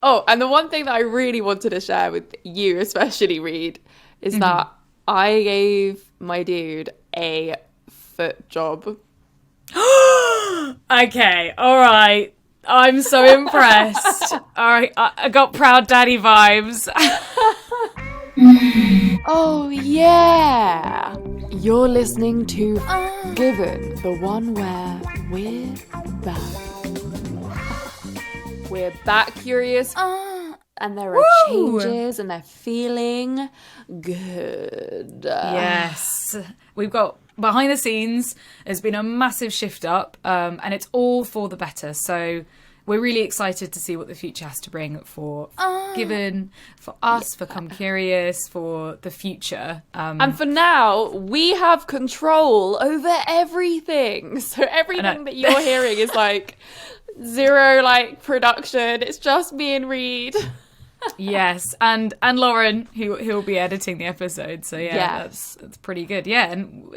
Oh, and the one thing that I really wanted to share with you, especially Reed, is that I gave my dude a foot job. Okay, all right. I'm so impressed. All right, I got proud daddy vibes. Oh, yeah. You're listening to Given, the one where we're back. We're back, curious. And there are changes and they're feeling good. Yes, we've got behind the scenes. There's been a massive shift up, and it's all for the better. So we're really excited to see what the future has to bring for Given, for us, for Come Curious, for the future. And for now, we have control over everything. So everything that you're hearing is like zero like production. It's just me and Reed. Yes, and Lauren, who'll be editing the episode. So yeah, that's pretty good. Yeah, and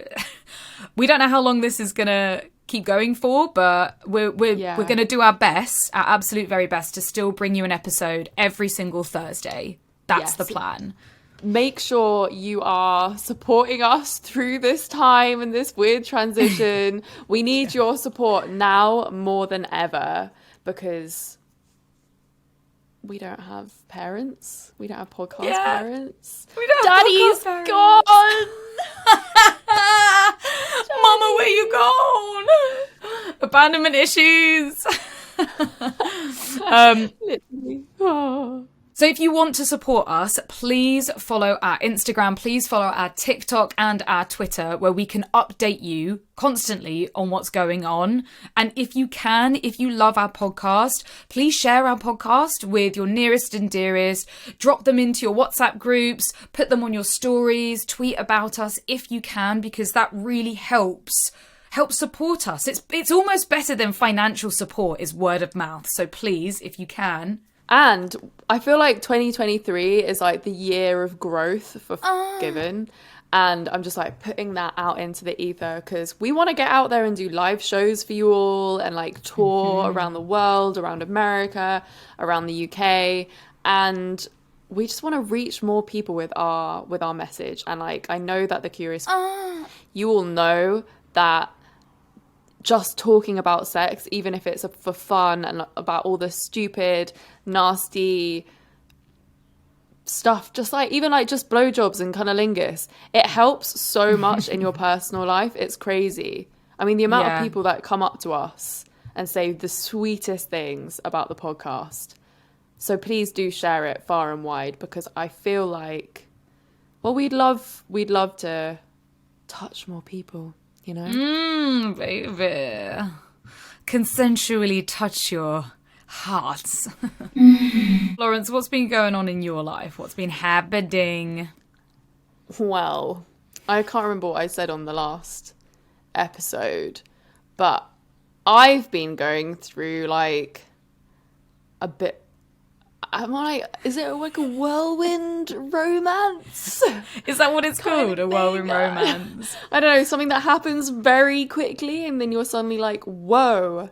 we don't know how long this is gonna keep going for, but we're gonna do our best, our absolute very best, to still bring you an episode every single Thursday. That's the plan. Make sure you are supporting us through this time and this weird transition. We need your support now more than ever because we don't have parents. We don't have podcast parents. We don't Daddy's have gone. Mama, where you gone? Abandonment issues. Literally. Oh. So if you want to support us, please follow our Instagram, please follow our TikTok and our Twitter, where we can update you constantly on what's going on. And if you love our podcast, please share our podcast with your nearest and dearest, drop them into your WhatsApp groups, put them on your stories, tweet about us if you can, because that really helps support us. It's almost better than financial support is word of mouth. So please, if you can. And I feel like 2023 is like the year of growth for Given. And I'm just like putting that out into the ether because we want to get out there and do live shows for you all and like tour around the world, around America, around the UK. And we just want to reach more people with our message. And like, I know that the curious, you all know that just talking about sex, even if it's for fun and about all the stupid, nasty stuff, just like even like just blowjobs and cunnilingus, it helps so much in your personal life. It's crazy. I mean, the amount of people that come up to us and say the sweetest things about the podcast. So please do share it far and wide because I feel like, well, we'd love to touch more people. You know? Baby. Consensually touch your hearts. Lawrence, what's been going on in your life? What's been happening? Well, I can't remember what I said on the last episode, but I've been going through like a bit. I'm like, is it like a whirlwind romance? Is that what it's called? A whirlwind romance? I don't know, something that happens very quickly and then you're suddenly like, whoa,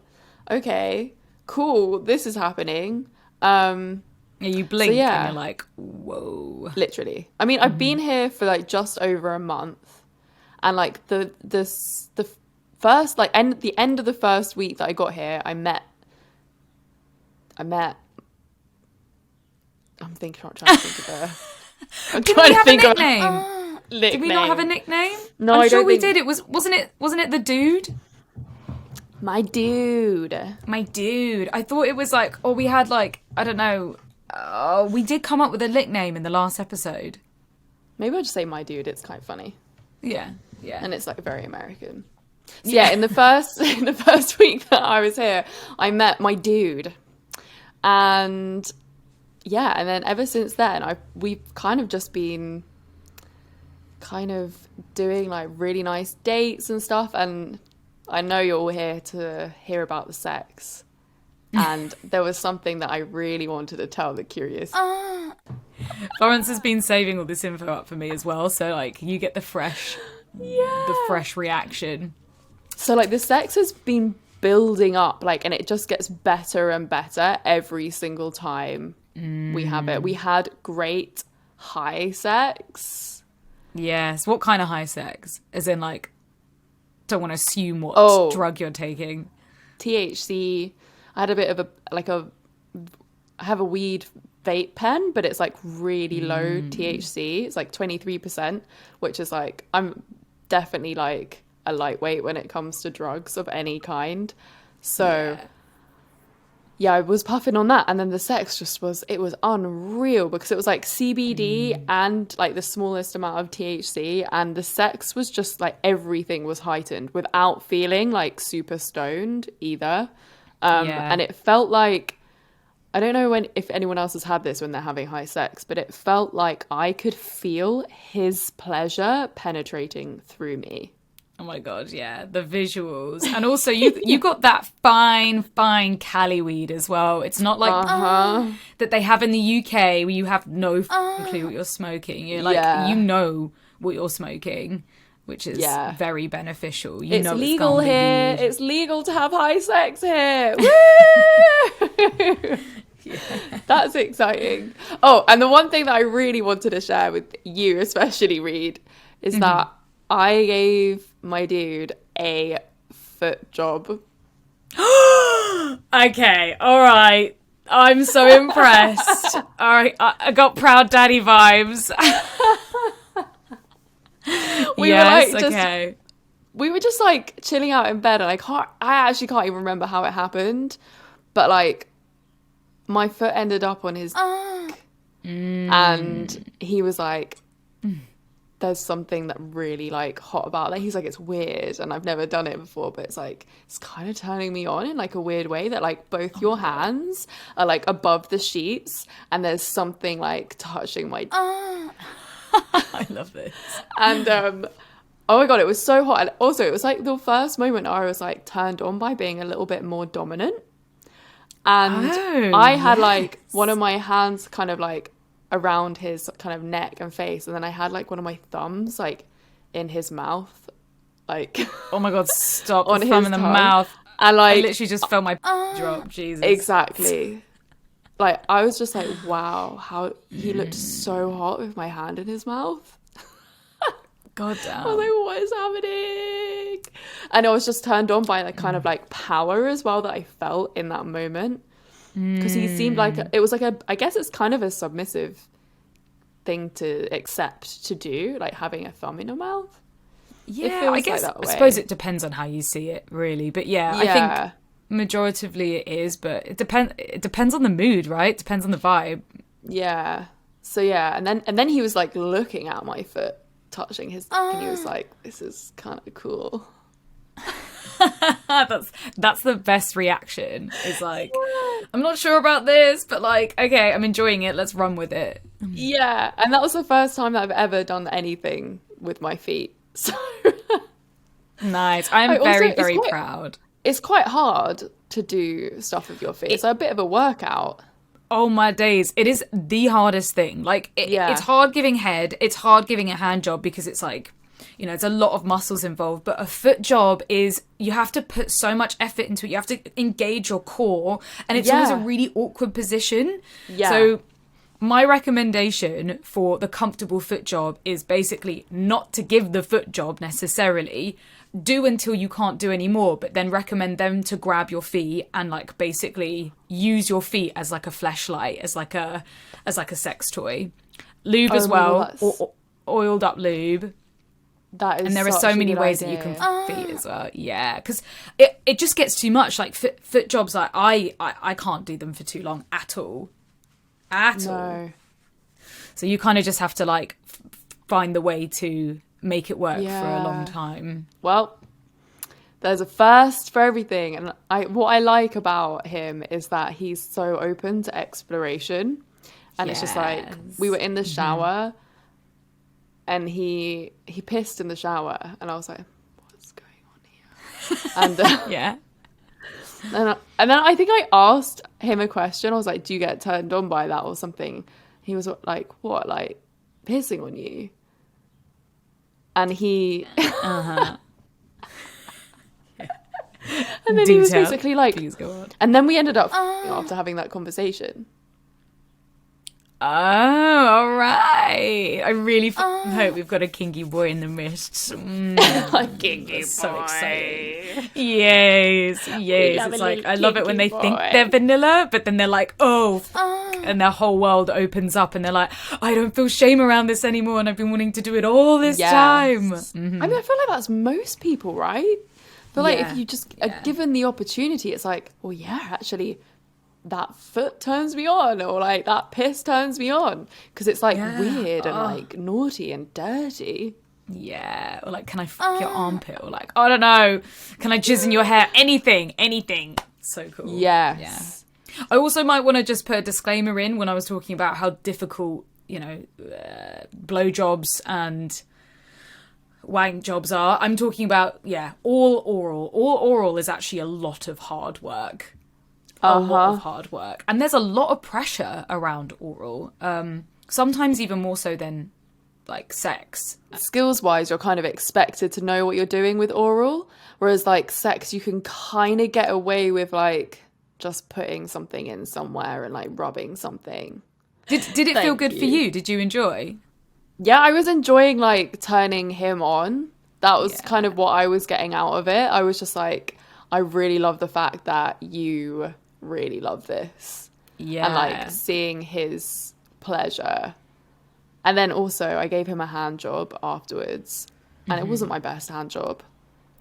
okay, cool, this is happening. You blink and you're like, whoa. Literally. I mean, I've been here for like just over a month and like the first, like the end of the first week that I got here, I met I'm trying to think of a. I'm trying to think of a nickname. Did we not have a nickname? No, I'm sure we did. It wasn't it the dude? My dude. I thought it was like, or we had like, I don't know. We did come up with a nickname in the last episode. Maybe I'll just say my dude. It's kind of funny. Yeah. And it's like very American. So yeah, in the first week that I was here, I met my dude, and. Yeah, and then ever since then, we've kind of just been kind of doing like really nice dates and stuff. And I know you're all here to hear about the sex. And there was something that I really wanted to tell the curious. Florence has been saving all this info up for me as well. So like you get the fresh reaction. So like the sex has been building up, like, and it just gets better and better every single time we have it. We had great high sex. Yes. What kind of high sex? As in, like, don't want to assume what drug you're taking. THC. I had a bit of I have a weed vape pen, but it's like really low THC. It's like 23%, which is like, I'm definitely like a lightweight when it comes to drugs of any kind. So yeah, I was puffing on that, and then the sex just was unreal because it was like CBD and like the smallest amount of THC, and the sex was just like everything was heightened without feeling like super stoned either. And it felt like, I don't know if anyone else has had this when they're having high sex, but it felt like I could feel his pleasure penetrating through me. Oh my God, yeah, the visuals. And also you got that fine Cali weed as well. It's not like that they have in the UK where you have no clue what you're smoking. You're like, you know what you're smoking, which is very beneficial. You know legal here. It's legal to have high sex here. Woo! That's exciting. Oh, and the one thing that I really wanted to share with you, especially Reed, is that I gave my dude a foot job. Okay, all right. I'm so impressed. All right, I got proud daddy vibes. We were just like chilling out in bed, and I actually can't even remember how it happened, but like my foot ended up on his dick, and he was like, there's something that really like hot about that. He's like, it's weird and I've never done it before, but it's like, it's kind of turning me on in like a weird way that like both your hands are like above the sheets and there's something like touching my I love this. And oh my God, it was so hot. And also it was like the first moment I was like turned on by being a little bit more dominant. And I had like one of my hands kind of like around his kind of neck and face, and then I had like one of my thumbs like in his mouth, like oh my God, stop. on the thumb in the mouth, and like I literally just felt my drop. Jesus, exactly. Like I was just like, wow, how he looked so hot with my hand in his mouth. God damn. I was like, what is happening? And I was just turned on by the kind of like power as well that I felt in that moment. Because he seemed like it was like I guess it's kind of a submissive thing to accept to do, like having a thumb in your mouth. Yeah, I guess, I suppose it depends on how you see it, really. But I think majoritively it is, but it depends on the mood, right? It depends on the vibe. Yeah. So yeah, and then he was like looking at my foot, touching his dick, and he was like, this is kind of cool. That's the best reaction. It's like, I'm not sure about this, but like, okay, I'm enjoying it. Let's run with it. Yeah, and that was the first time that I've ever done anything with my feet. So nice. I'm very proud. It's quite hard to do stuff with your feet. It's a bit of a workout. Oh my days. It is the hardest thing. Like, it's hard giving head. It's hard giving a hand job because it's like, you know, it's a lot of muscles involved. But a foot job is, you have to put so much effort into it. You have to engage your core. And it's always a really awkward position. Yeah. So my recommendation for the comfortable foot job is basically not to give the foot job necessarily. Do until you can't do anymore, but then recommend them to grab your feet and like basically use your feet as like a fleshlight, as like a sex toy. Lube as well, or oiled up lube. That is, and there are so many ways that you can feet as well. Yeah, because it just gets too much. Like foot jobs, like I can't do them for too long at all. All. So you kind of just have to like find the way to make it work for a long time. Well, there's a first for everything, and what I like about him is that he's so open to exploration. And it's just like, we were in the shower and he pissed in the shower, and I was like, what's going on here? And and then I think I asked him a question. I was like, do you get turned on by that or something? He was like, what, like pissing on you? And he and then he was basically like, please go on. And then we ended up after having that conversation. Oh, all right. I really hope we've got a kinky boy in the midst. A kinky boy. So exciting. Yes. love It's a like, little I love it when they kinky think boy. they're vanilla, but then they're like, and their whole world opens up and they're like, I don't feel shame around this anymore and I've been wanting to do it all this time. I mean, I feel like that's most people, right? I feel like Yeah. if you just are given the opportunity, it's like, well, yeah, actually, that foot turns me on, or like that piss turns me on, because it's like weird and like naughty and dirty. Yeah, or like, can I fuck your armpit? Or like, I don't know, can I jizz in your hair? Anything. So cool. Yes. Yeah. I also might want to just put a disclaimer in when I was talking about how difficult, blowjobs and wank jobs are. I'm talking about, all oral. All oral is actually a lot of hard work. A lot of hard work. And there's a lot of pressure around oral. Sometimes even more so than like sex. Skills wise, you're kind of expected to know what you're doing with oral, whereas like sex, you can kind of get away with like just putting something in somewhere and like rubbing something. Did it feel good for you? Did you enjoy? Yeah, I was enjoying like turning him on. That was kind of what I was getting out of it. I was just like, I really love the fact that you really love this. Yeah. And like seeing his pleasure. And then also I gave him a hand job afterwards. And it wasn't my best hand job.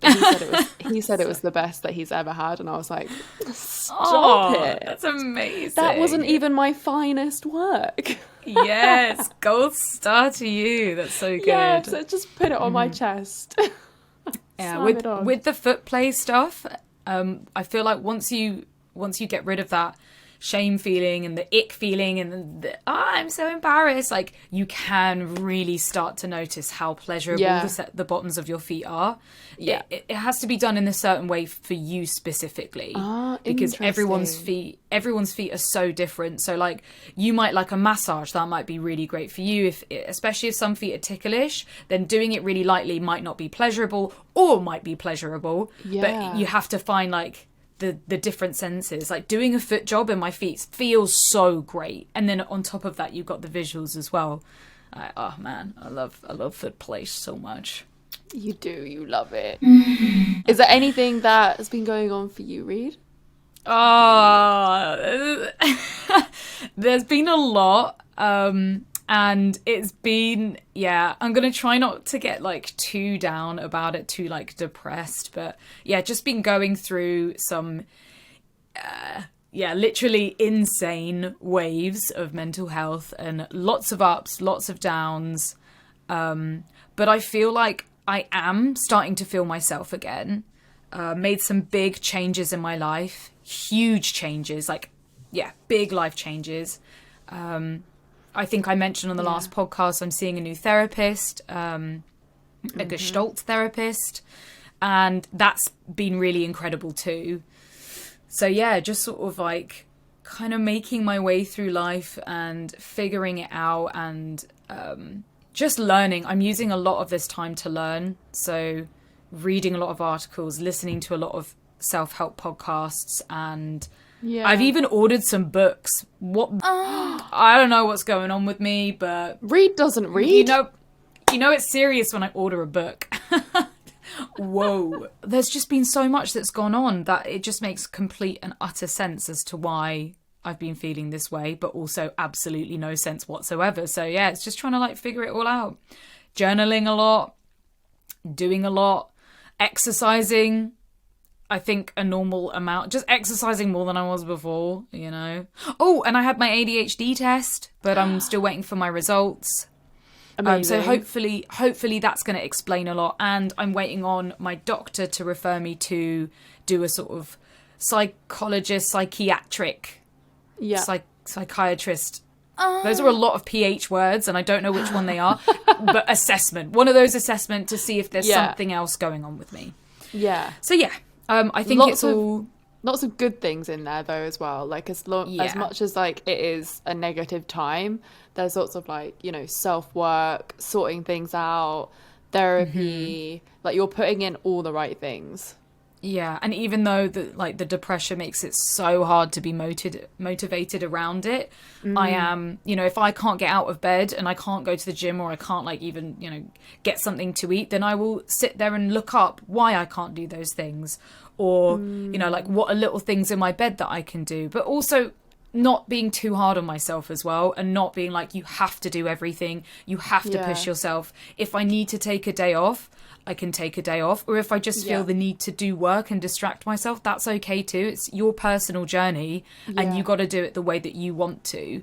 But he said it was the best that he's ever had, and I was like, stop it. That's amazing. That wasn't even my finest work. Yes, gold star to you. That's so good. Yeah, so just put it on my chest. Yeah, Slam it on. with the foot play stuff, I feel like once you get rid of that shame feeling and the ick feeling and I'm so embarrassed, like you can really start to notice how pleasurable the bottoms of your feet are. Yeah, it has to be done in a certain way for you specifically, because everyone's feet are so different. So like you might like a massage, that might be really great for you, especially if some feet are ticklish, then doing it really lightly might not be pleasurable or might be pleasurable. But you have to find like the different senses. Like doing a foot job in my feet feels so great, and then on top of that you've got the visuals as well. Oh man, I love foot play so much. You do, you love it. Is there anything that has been going on for you, Reed? There's been a lot, and it's been, I'm gonna try not to get like too down about it, too like depressed, but just been going through some literally insane waves of mental health, and lots of ups, lots of downs, but I feel like I am starting to feel myself again. Made some big changes in my life, huge changes, like big life changes. I think I mentioned on the last podcast, I'm seeing a new therapist, a Gestalt therapist, and that's been really incredible too. So just sort of like kind of making my way through life and figuring it out, and just learning. I'm using a lot of this time to learn. So reading a lot of articles, listening to a lot of self-help podcasts, and I've even ordered some books. I don't know what's going on with me, but Reed doesn't read. You know it's serious when I order a book. Whoa. There's just been so much that's gone on that it just makes complete and utter sense as to why I've been feeling this way, but also absolutely no sense whatsoever. So it's just trying to like figure it all out. Journaling a lot, doing a lot, exercising. I think a normal amount, just exercising more than I was before, you know. Oh, and I had my ADHD test, but I'm still waiting for my results. So hopefully that's going to explain a lot. And I'm waiting on my doctor to refer me to do a sort of psychiatric, psychiatrist. Those are a lot of PH words, and I don't know which one they are. But assessment, one of those assessment to see if there's something else going on with me. Yeah. So I think lots of good things in there though as well. Like as much as like it is a negative time, there's lots of like, you know, self-work, sorting things out, therapy, like you're putting in all the right things. Yeah, and even though the depression makes it so hard to be motivated around it, I am, if I can't get out of bed and I can't go to the gym, or I can't like even, get something to eat, then I will sit there and look up why I can't do those things, or like what are little things in my bed that I can do, but also not being too hard on myself as well, and not being like, you have to do everything, you have to push yourself. If I need to take a day off, I can take a day off, or if I just feel the need to do work and distract myself, that's okay too. It's your personal journey, and you got to do it the way that you want to.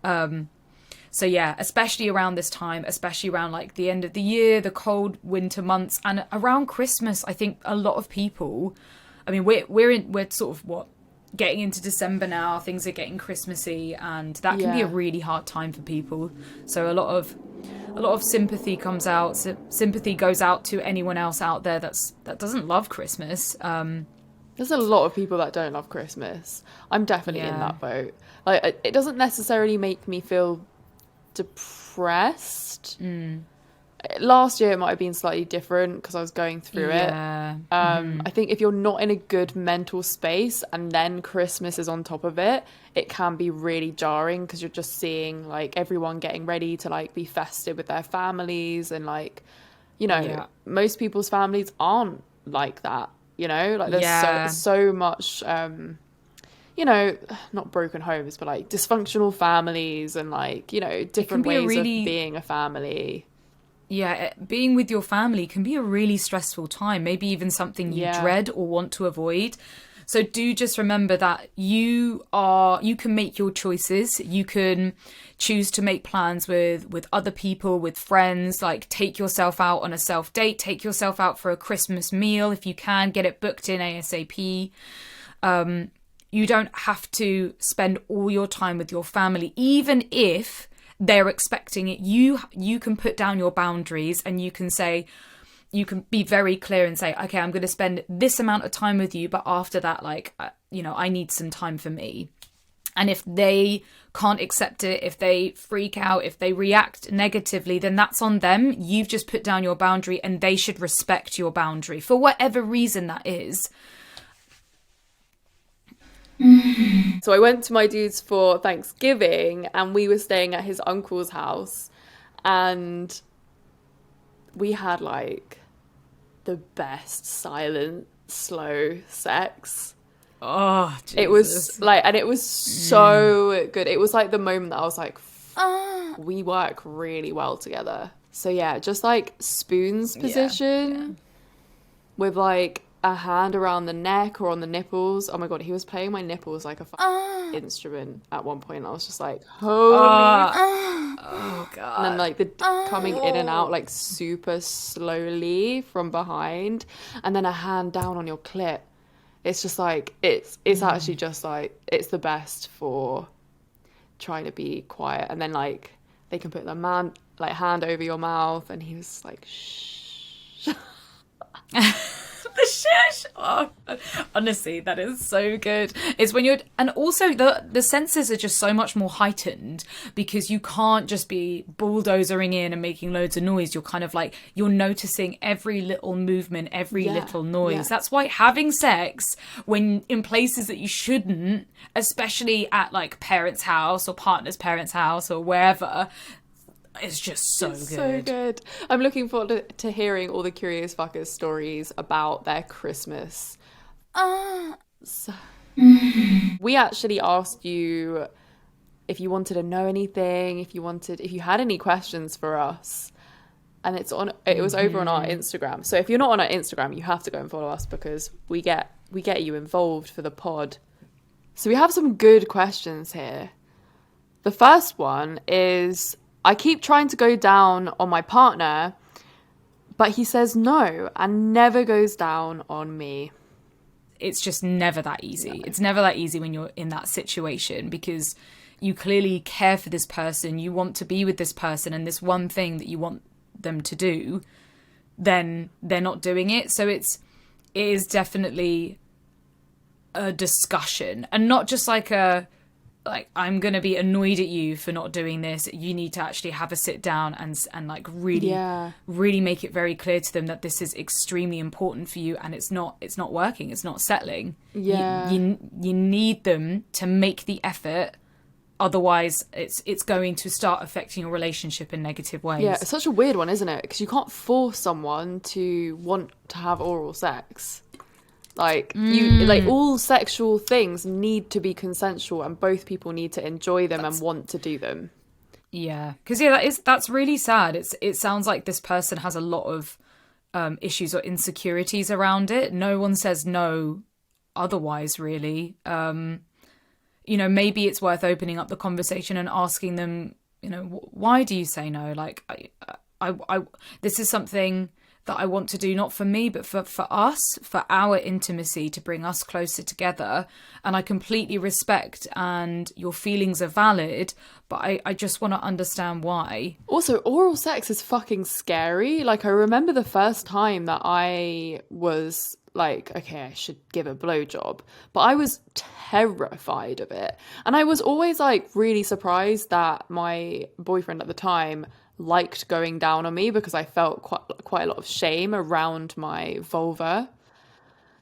So yeah, especially around this time, especially around like the end of the year, the cold winter months, and around Christmas, I think a lot of people, I mean, we're sort of getting into December now, things are getting Christmassy, and that can be a really hard time for people. So a lot of sympathy comes out. Sympathy goes out to anyone else out there that doesn't love Christmas. There's a lot of people that don't love Christmas. I'm definitely in that boat. Like, it doesn't necessarily make me feel depressed. Last year it might have been slightly different because I was going through it. I think if you're not in a good mental space and then Christmas is on top of it, it can be really jarring, because you're just seeing like everyone getting ready to like be festive with their families, and like, most people's families aren't like that, like there's so much not broken homes, but like dysfunctional families, and like, different ways of being a family. Yeah, being with your family can be a really stressful time, maybe even something you dread or want to avoid. So do just remember that you can make your choices. You can choose to make plans with other people, with friends, like take yourself out on a self date, take yourself out for a Christmas meal if you can, get it booked in ASAP. You don't have to spend all your time with your family, even if they're expecting it. You can put down your boundaries, and you can be very clear and say, okay, I'm going to spend this amount of time with you, but after that, like, I need some time for me. And if they can't accept it, if they freak out, if they react negatively, then that's on them. You've just put down your boundary, and they should respect your boundary for whatever reason that is. So I went to my dude's for Thanksgiving, and we were staying at his uncle's house, and we had like the best silent, slow sex. Oh, Jesus. It was like, and it was so good. It was like the moment that I was like, we work really well together. So yeah, just like spoons position with like a hand around the neck or on the nipples. Oh my God, he was playing my nipples like a instrument at one point. I was just like, holy. Oh God. And then like the coming in and out like super slowly from behind, and then a hand down on your clit. It's just like, it's actually just like, it's the best for trying to be quiet. And then like they can put their hand over your mouth, and he was like, shh. The shush. Oh, honestly, that is so good. It's when you're, and also the senses are just so much more heightened, because you can't just be bulldozering in and making loads of noise. You're kind of like, you're noticing every little movement, every little noise. That's why having sex when in places that you shouldn't, especially at like parents' house or partner's parents' house or wherever, it's just so good. So good. I'm looking forward to hearing all the curious fuckers stories about their Christmas. We actually asked you if you wanted to know anything, if you had any questions for us. And it was over on our Instagram. So if you're not on our Instagram, you have to go and follow us, because we get you involved for the pod. So we have some good questions here. The first one is, I keep trying to go down on my partner, but he says no and never goes down on me. It's just never that easy. No. It's never that easy when you're in that situation, because you clearly care for this person. You want to be with this person, and this one thing that you want them to do, then they're not doing it. So it is definitely a discussion, and not just like a like, I'm gonna be annoyed at you for not doing this. You need to actually have a sit down and like really make it very clear to them that this is extremely important for you, and it's not working, it's not settling. You need them to make the effort. Otherwise, it's going to start affecting your relationship in negative ways. Yeah, it's such a weird one, isn't it? Because you can't force someone to want to have oral sex. Like, all sexual things need to be consensual, and both people need to enjoy them and want to do them. Yeah, because that's really sad. It sounds like this person has a lot of issues or insecurities around it. No one says no otherwise, really. Maybe it's worth opening up the conversation and asking them, why do you say no? Like, I this is something that I want to do, not for me, but for us, for our intimacy, to bring us closer together. And I completely respect, and your feelings are valid, but I just want to understand why. Also, oral sex is fucking scary. Like, I remember the first time that I was like, okay, I should give a blowjob, but I was terrified of it. And I was always like really surprised that my boyfriend at the time liked going down on me, because I felt quite a lot of shame around my vulva.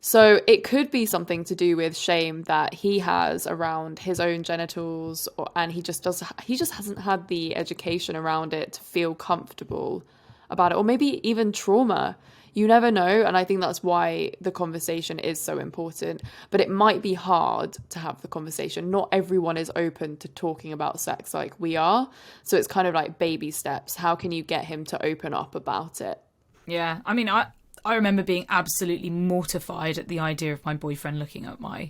So it could be something to do with shame that he has around his own genitals, and he just hasn't had the education around it to feel comfortable about it, or maybe even trauma. You never know, and I think that's why the conversation is so important. But it might be hard to have the conversation. Not everyone is open to talking about sex like we are. So it's kind of like baby steps. How can you get him to open up about it? Yeah, I mean, I remember being absolutely mortified at the idea of my boyfriend looking at my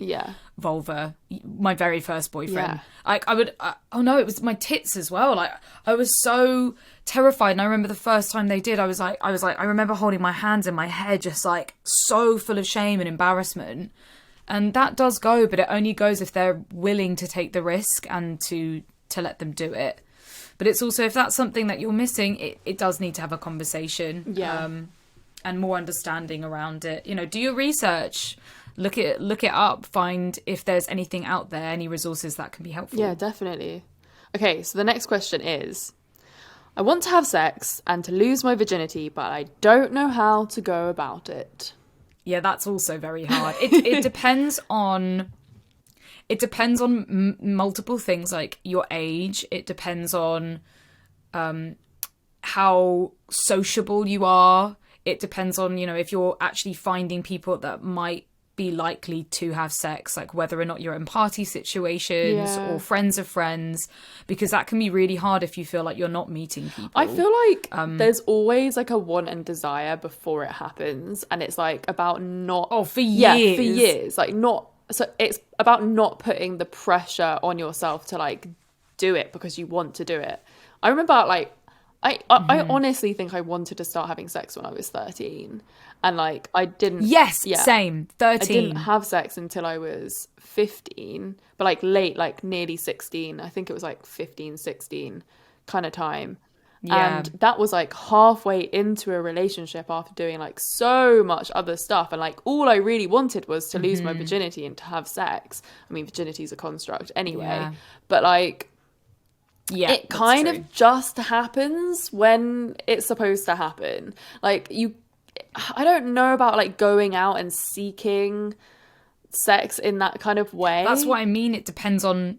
vulva, my very first boyfriend. Like, it was my tits as well. Like, I was so terrified. And I remember the first time they did, I remember holding my hands in my head, just like so full of shame and embarrassment. And that does go, but it only goes if they're willing to take the risk and to let them do it. But it's also, if that's something that you're missing, it does need to have a conversation. Yeah. And more understanding around it. Do your research, look it up, find if there's anything out there, any resources that can be helpful. Yeah, definitely. Okay, so the next question is, I want to have sex and to lose my virginity, but I don't know how to go about it. Yeah, that's also very hard. It depends on multiple things, like your age. It depends on how sociable you are. It depends on, if you're actually finding people that might be likely to have sex, like whether or not you're in party situations or friends of friends, because that can be really hard if you feel like you're not meeting people. I feel like there's always like a want and desire before it happens, and it's like about not... Oh, for years. Yeah, for years. Like, not... So it's about not putting the pressure on yourself to like do it because you want to do it. I remember like... I honestly think I wanted to start having sex when I was 13, and like I didn't. Yes, same. 13. I didn't have sex until I was 15, but like late, like nearly 16. I think it was like 15, 16 kind of time. Yeah. And that was like halfway into a relationship after doing like so much other stuff, and like all I really wanted was to lose my virginity and to have sex. I mean, virginity is a construct anyway, but like... Yeah, it kind of just happens when it's supposed to happen. Like, I don't know about like going out and seeking sex in that kind of way. That's what I mean. It depends on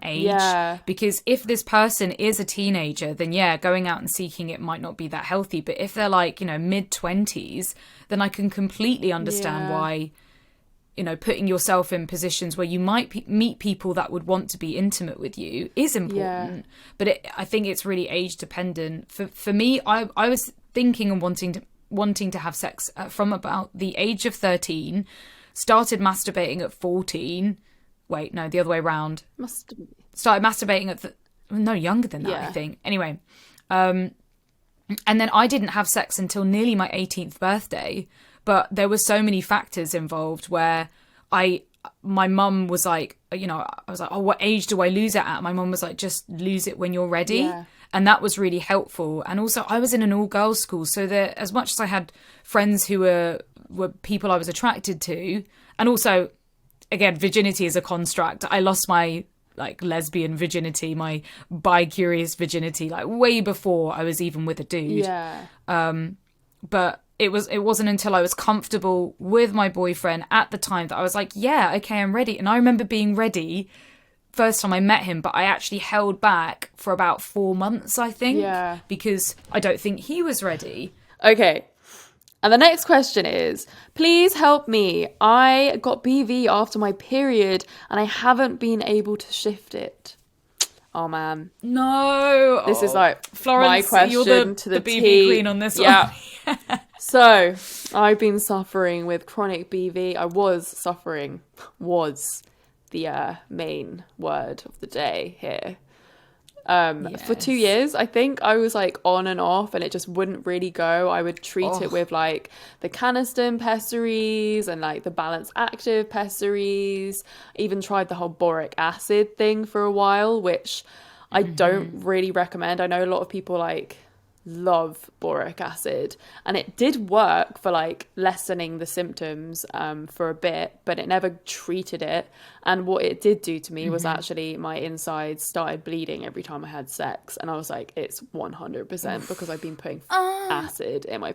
age. Yeah. Because if this person is a teenager, then going out and seeking it might not be that healthy. But if they're like, mid-20s, then I can completely understand why, putting yourself in positions where you might meet people that would want to be intimate with you is important. Yeah. But I think it's really age dependent. For me, I was thinking and wanting to have sex from about the age of 13, started masturbating at 14. Wait, no, the other way around. Started masturbating at younger than that, I think. Anyway, and then I didn't have sex until nearly my 18th birthday. But there were so many factors involved where my mum was like, I was like, oh, what age do I lose it at? My mum was like, just lose it when you're ready. Yeah. And that was really helpful. And also I was in an all-girls school, so that as much as I had friends who were people I was attracted to, and also, again, virginity is a construct. I lost my like lesbian virginity, my bi-curious virginity, like way before I was even with a dude. Yeah. But it wasn't until I was comfortable with my boyfriend at the time that I was like, yeah, okay, I'm ready. And I remember being ready first time I met him, but I actually held back for about 4 months, I think, Yeah. because I don't think he was ready. Okay. And the next question is, please help me. I got BV after my period and I haven't been able to shift it. Oh, man. No. This is like Florence, my question you're to the BV T. queen on this Yeah. one. So, I've been suffering with chronic BV. I was suffering. Was the main word of the day here. For 2 years, I think I was like on and off and it just wouldn't really go. I would treat it with like the Canesten pessaries and like the Balance Active pessaries. Even tried the whole boric acid thing for a while, which I don't really recommend. I know a lot of people like love boric acid and it did work for like lessening the symptoms for a bit, but it never treated it. And what it did do to me was actually my insides started bleeding every time I had sex, and I was like, it's 100% because I've been putting acid in my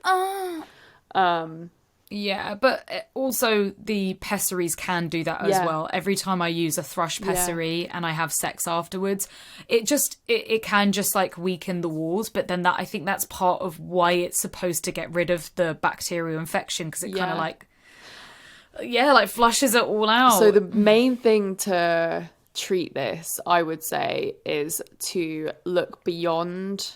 Yeah, but also the pessaries can do that as well. Every time I use a thrush pessary and I have sex afterwards, it can just like weaken the walls. But then I think that's part of why it's supposed to get rid of the bacterial infection, because it kind of like flushes it all out. So the main thing to treat this, I would say, is to look beyond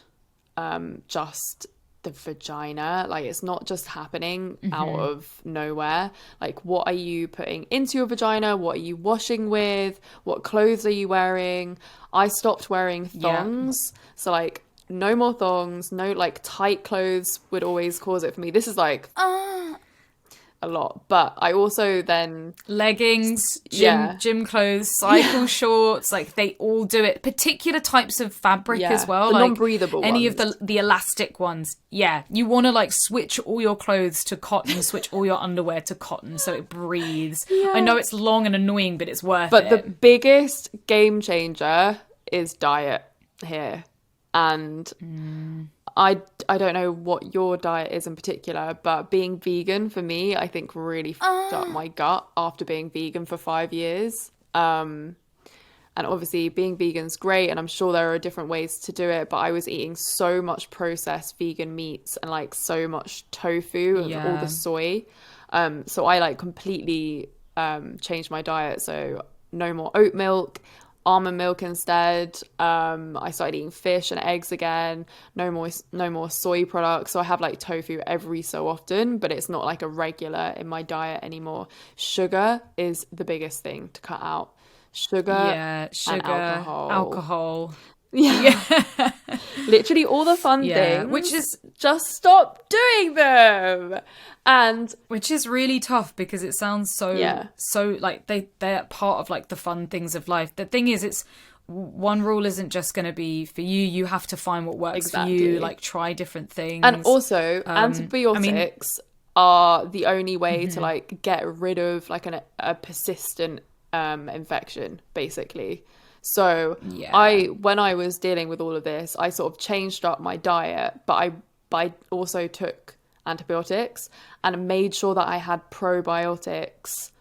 just the vagina. Like, it's not just happening out of nowhere. Like, what are you putting into your vagina? What are you washing with? What clothes are you wearing? I stopped wearing thongs. So like, no more thongs. No, like, tight clothes would always cause it for me. This is like a lot. But I also then leggings, gym clothes, cycle shorts, like they all do it. Particular types of fabric as well, the like non-breathable any ones. of the elastic ones. Yeah, you want to like switch all your clothes to cotton, switch all your underwear to cotton so it breathes. I know it's long and annoying, but it's worth it. But the biggest game changer is diet here. And I don't know what your diet is in particular, but being vegan for me, I think really fucked up my gut after being vegan for 5 years. And obviously being vegan's great, and I'm sure there are different ways to do it, but I was eating so much processed vegan meats and like so much tofu and all the soy. So I like completely changed my diet. So no more oat milk, almond milk instead. I started eating fish and eggs again. No more soy products. So I have like tofu every so often, but it's not like a regular in my diet anymore. Sugar is the biggest thing to cut out. Sugar and alcohol. Yeah. Literally all the fun things. Which is just stop doing them. And which is really tough because it sounds so like they're part of like the fun things of life. The thing is, it's one rule isn't just going to be for you. You have to find what works for you, like try different things. And also antibiotics are the only way to like get rid of like a persistent infection, basically. So when I was dealing with all of this, I sort of changed up my diet, but I also took antibiotics and made sure that I had probiotics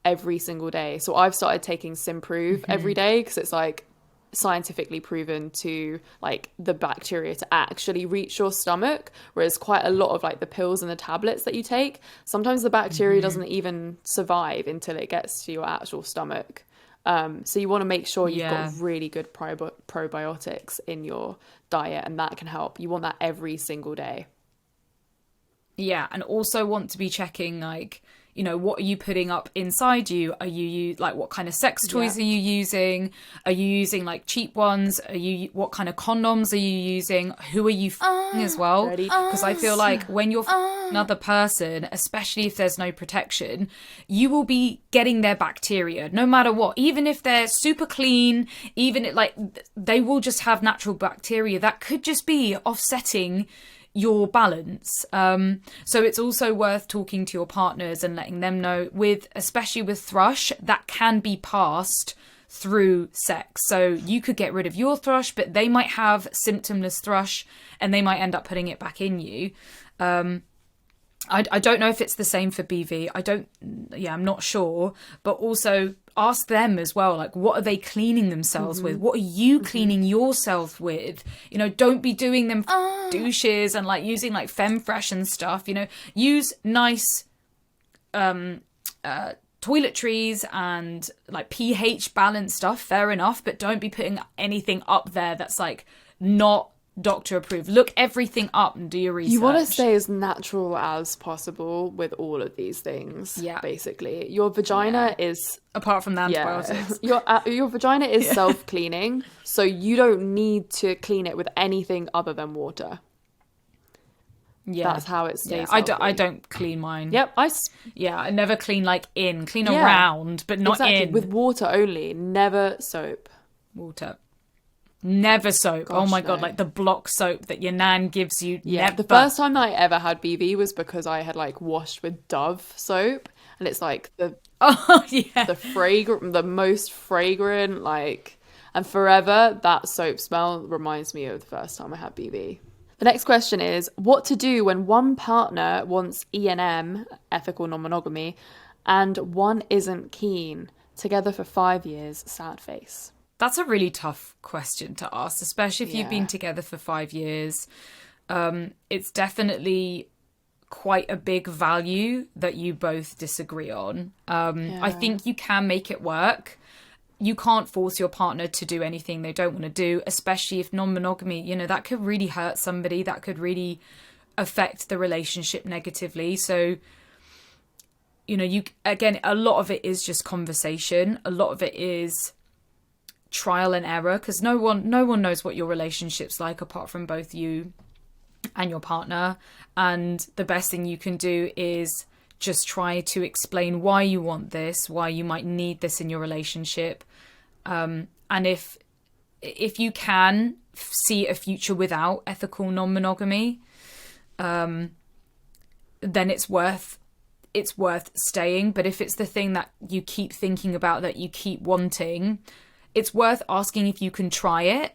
every single day. So I've started taking Simprove every day because it's like scientifically proven to like the bacteria to actually reach your stomach, whereas quite a lot of like the pills and the tablets that you take, sometimes the bacteria doesn't even survive until it gets to your actual stomach. So you want to make sure you've got really good probiotics in your diet, and that can help. You want that every single day. Yeah, and also want to be checking, like, you know, what are you putting up inside you? Are you like, what kind of sex toys are you using? Are you using like cheap ones? What kind of condoms are you using? Who are you as well? Because I feel like when you're another person, especially if there's no protection, you will be getting their bacteria no matter what. Even if they're super clean, they will just have natural bacteria that could just be offsetting your balance. So it's also worth talking to your partners and letting them know, especially with thrush, that can be passed through sex. So you could get rid of your thrush, but they might have symptomless thrush and they might end up putting it back in you. I don't know if it's the same for BV. I'm not sure. But also ask them as well, like, what are they cleaning themselves with? What are you cleaning yourself with? You know, don't be doing them douches and like using like Femfresh and stuff. You know, use nice toiletries and like pH balanced stuff, fair enough, but don't be putting anything up there that's like not doctor approved. Look everything up and do your research. You want to stay as natural as possible with all of these things. Yeah, basically your vagina is, apart from the antibiotics, your vagina is self-cleaning, so you don't need to clean it with anything other than water. That's how it stays. I don't clean mine. I never clean around, but not in. With water only, never soap. Water. Never soap. Gosh, oh my god, like the block soap that your nan gives you. Never. The first time that I ever had BV was because I had like washed with Dove soap, and it's like the most fragrant, like, and forever that soap smell reminds me of the first time I had BV. The next question is, what to do when one partner wants E&M, ethical non-monogamy, and one isn't keen? Together for 5 years, sad face. That's a really tough question to ask, especially if you've been together for 5 years. It's definitely quite a big value that you both disagree on. I think you can make it work. You can't force your partner to do anything they don't want to do, especially if non-monogamy, you know, that could really hurt somebody. That could really affect the relationship negatively. So, you know, a lot of it is just conversation. A lot of it is trial and error, because no one knows what your relationship's like apart from both you and your partner. And the best thing you can do is just try to explain why you want this, why you might need this in your relationship. And if you can see a future without ethical non-monogamy, then it's worth staying. But if it's the thing that you keep thinking about, that you keep wanting, it's worth asking if you can try it.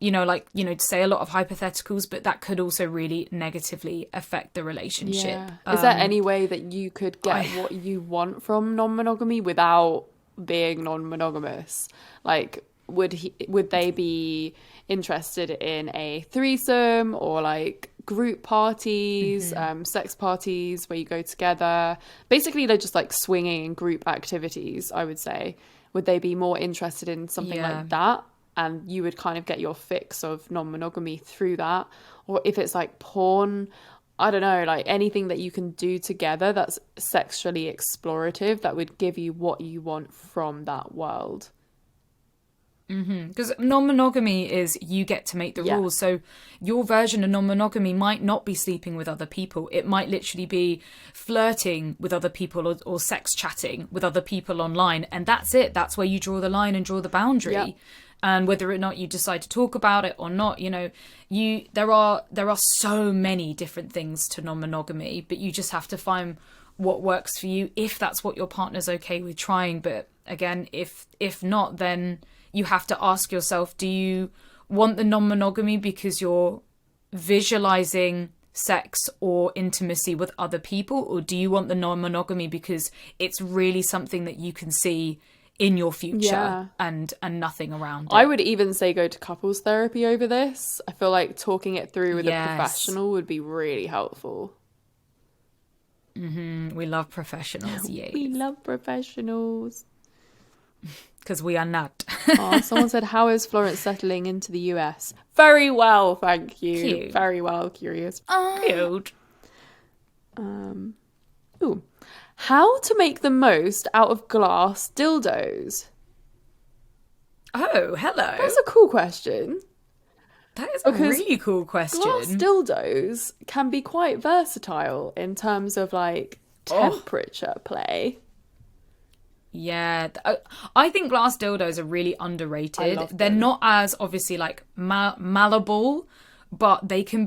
You know, like, you know, to say a lot of hypotheticals, but that could also really negatively affect the relationship. Is there any way that you could get what you want from non-monogamy without being non-monogamous? Like, would they be interested in a threesome or like group parties, sex parties where you go together? Basically, they're just like swinging and group activities, I would say. Would they be more interested in something like that? And you would kind of get your fix of non-monogamy through that. Or if it's like porn, I don't know, like anything that you can do together that's sexually explorative that would give you what you want from that world. Because non-monogamy is you get to make the rules. So your version of non-monogamy might not be sleeping with other people. It might literally be flirting with other people or sex chatting with other people online. And that's it. That's where you draw the line and draw the boundary. And whether or not you decide to talk about it or not, you know, there are so many different things to non-monogamy, but you just have to find what works for you if that's what your partner's okay with trying. But again, if not, then you have to ask yourself, do you want the non-monogamy because you're visualizing sex or intimacy with other people, or do you want the non-monogamy because it's really something that you can see in your future and nothing around it? I would even say go to couples therapy over this. I feel like talking it through with a professional would be really helpful. We love professionals. Yes. We love professionals. Because we are not. Someone said, how is Florence settling into the US? Very well, thank you. Cute. Very well, curious. Cute. Ooh. How to make the most out of glass dildos? Oh, hello. That's a cool question. That is a really cool question. Glass dildos can be quite versatile in terms of like temperature play. Yeah, I think glass dildos are really underrated. They're not as obviously like malleable, but they can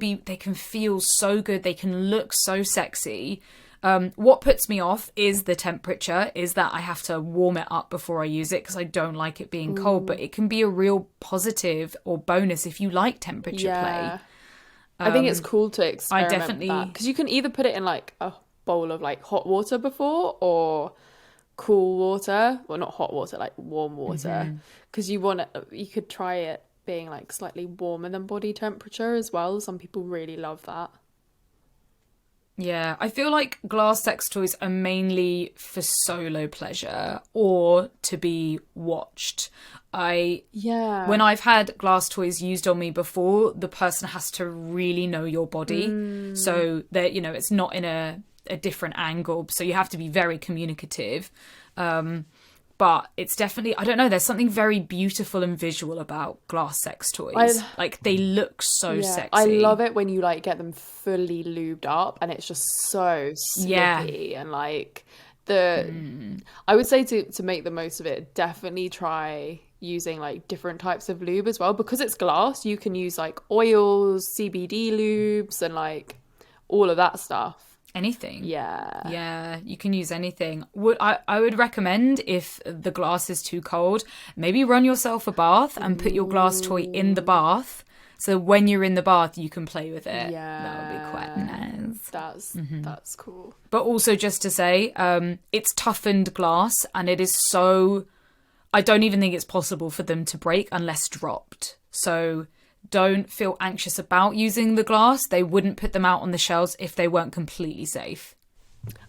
feel so good. They can look so sexy. What puts me off is the temperature, is that I have to warm it up before I use it because I don't like it being cold. But it can be a real positive or bonus if you like temperature play. I think it's cool to experiment definitely- with that, because you can either put it in like a bowl of like hot water before or cool water. Well, not hot water, like warm water, because you could try it being like slightly warmer than body temperature as well. Some people really love that. Yeah, I feel like glass sex toys are mainly for solo pleasure or to be watched. When I've had glass toys used on me before, the person has to really know your body. So that, it's not in a different angle. So you have to be very communicative. But it's definitely, I don't know, there's something very beautiful and visual about glass sex toys. They look so sexy. I love it when you like get them fully lubed up and it's just so slippy and like I would say to make the most of it, definitely try using like different types of lube as well, because it's glass. You can use like oils, CBD lubes, and like all of that stuff. Anything. Yeah, you can use anything. I would recommend, if the glass is too cold, maybe run yourself a bath and put your glass toy in the bath, so when you're in the bath you can play with it. That would be quite nice. That's cool. But also, just to say, it's toughened glass, and it is so, I don't even think it's possible for them to break unless dropped. So don't feel anxious about using the glass. They wouldn't put them out on the shelves if they weren't completely safe.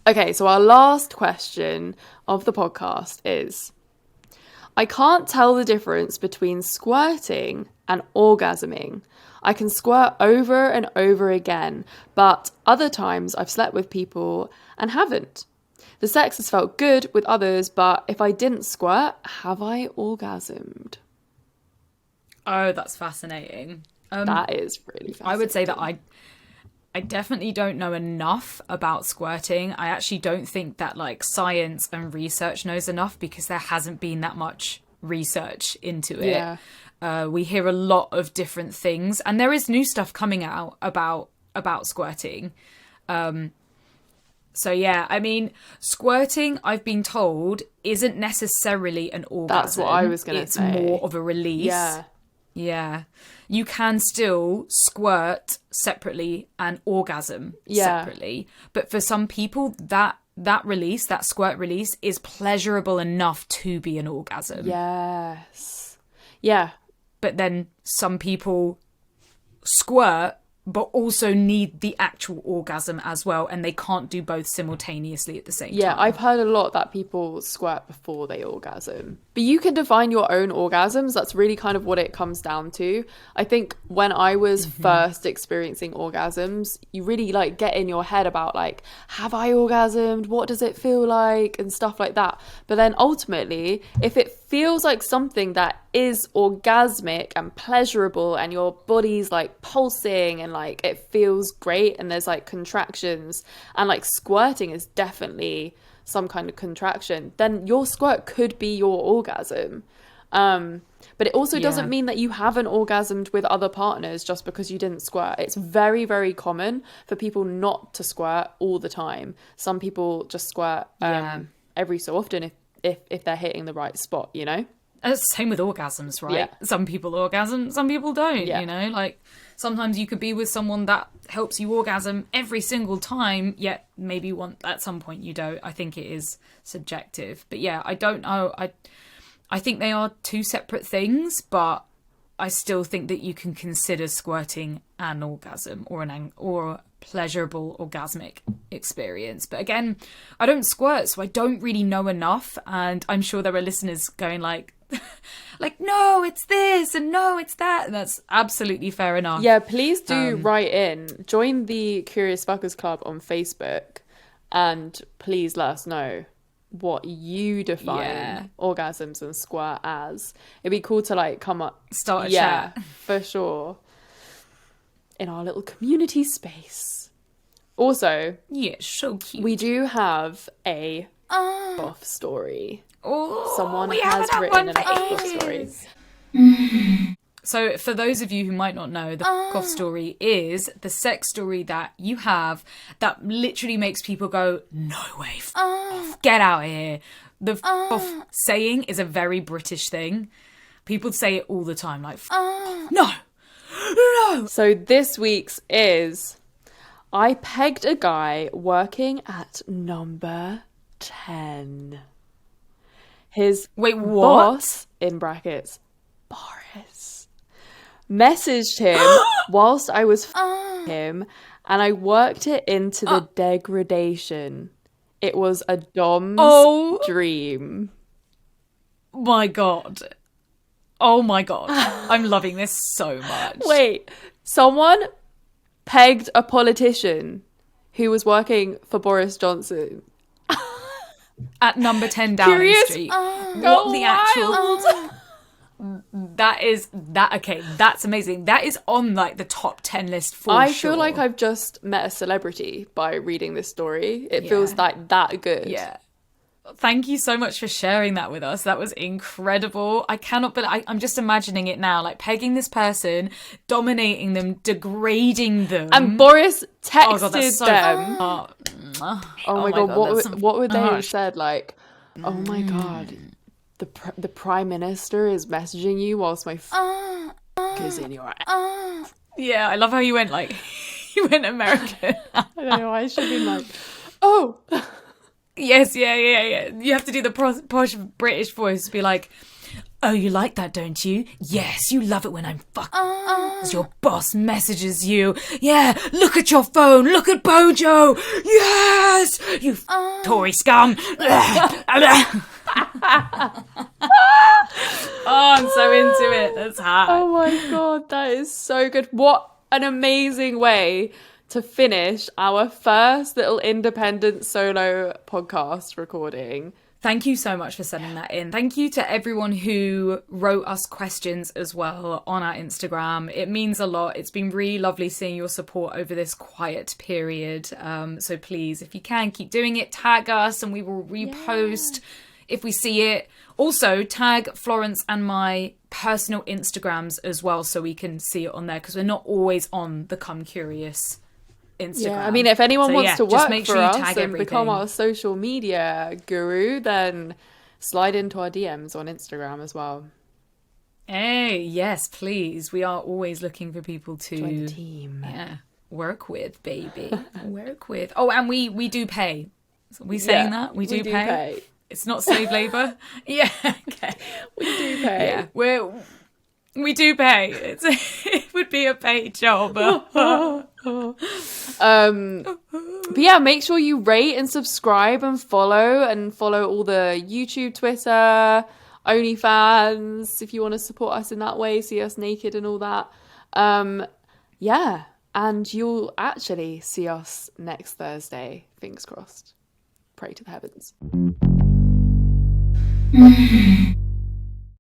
Okay, so our last question of the podcast is, I can't tell the difference between squirting and orgasming. I can squirt over and over again, but other times I've slept with people and haven't. The sex has felt good with others, but if I didn't squirt, have I orgasmed? Oh, that's fascinating. That is really fascinating. I would say that I definitely don't know enough about squirting. I actually don't think that like science and research knows enough, because there hasn't been that much research into it. Yeah. We hear a lot of different things, and there is new stuff coming out about squirting. So yeah, I mean, squirting, I've been told, isn't necessarily an orgasm. That's what I was going to say. It's more of a release. Yeah. You can still squirt separately and orgasm separately. But for some people, that release, that squirt release, is pleasurable enough to be an orgasm. Yes. Yeah. But then some people squirt but also need the actual orgasm as well, and they can't do both simultaneously at the same time. Yeah, I've heard a lot that people squirt before they orgasm. But you can define your own orgasms. That's really kind of what it comes down to. I think when I was first experiencing orgasms, you really like get in your head about like, have I orgasmed? What does it feel like? And stuff like that. But then ultimately, if it feels like something that is orgasmic and pleasurable and your body's like pulsing and like it feels great and there's like contractions and like squirting is definitely some kind of contraction, then your squirt could be your orgasm. But it also doesn't mean that you haven't orgasmed with other partners just because you didn't squirt. It's very, very common for people not to squirt all the time. Some people just squirt every so often if they're hitting the right spot, you know? Same with orgasms, right? Yeah. Some people orgasm, some people don't, Yeah. you know? Like, sometimes you could be with someone that helps you orgasm every single time, yet maybe at some point you don't. I think it is subjective. But yeah, I don't know. I think they are two separate things, but I still think that you can consider squirting an orgasm or a pleasurable orgasmic experience. But again, I don't squirt, so I don't really know enough, and I'm sure there are listeners going like no, it's this, and no, it's that, and that's absolutely fair enough. Yeah, please do write in. Join the Curious Fuckers Club on Facebook, and please let us know what you define orgasms and squirt as. It'd be cool to like come up, start a chat for sure, in our little community space. Also, so cute. we do have a boff story. Oh, Someone we has haven't had written one an for boff ages. story. So for those of you who might not know, the fuck off story is the sex story that you have that literally makes people go, no way, f off, get out of here. The f off saying is a very British thing. People say it all the time, like, no, no. So this week's is, I pegged a guy working at number 10. His Wait, what? boss, in brackets, Boris, messaged him whilst I was him, and I worked it into the degradation. It was a dom's dream. My God. Oh my God. I'm loving this so much. Wait, someone pegged a politician who was working for Boris Johnson At number 10 Downing Street. What the actual... Okay, that's amazing. That is on like the top 10 list for sure. I feel like I've just met a celebrity by reading this story. It feels like that good. Yeah. Thank you so much for sharing that with us. That was incredible. I cannot believe... I'm just imagining it now, like pegging this person, dominating them, degrading them. And Boris texted them. Oh my God, what would they have said? Like, oh my God, the Prime Minister is messaging you whilst my is in your ass. Yeah, I love how you went like... you went American. I don't know, I should be like, oh... Yes, yeah. You have to do the posh British voice. Be like, oh, you like that, don't you? Yes, you love it when I'm fucking... As your boss messages you. Yeah, look at your phone. Look at Bojo. Yes, you Tory scum. Oh, I'm so into it. That's hot. Oh my God, that is so good. What an amazing way to finish our first little independent solo podcast recording. Thank you so much for sending that in. Thank you to everyone who wrote us questions as well on our Instagram. It means a lot. It's been really lovely seeing your support over this quiet period. So please, if you can, keep doing it. Tag us and we will repost if we see it. Also, tag Florence and my personal Instagrams as well so we can see it on there because we're not always on the Come Curious Instagram. Yeah, I mean, if anyone wants to work for us and everything. Become our social media guru, then slide into our DMs on Instagram as well. Hey, yes, please. We are always looking for people to join the team. Yeah, work with, baby. Work with. Oh, and we do pay. Are we saying that? We do pay. It's not slave labor. Yeah, okay. We do pay. Yeah, we do pay. It would be a paid job. But yeah, make sure you rate and subscribe and follow all the YouTube, Twitter, OnlyFans if you want to support us in that way, see us naked and all that. Yeah, and you'll actually see us next Thursday. Fingers crossed. Pray to the heavens.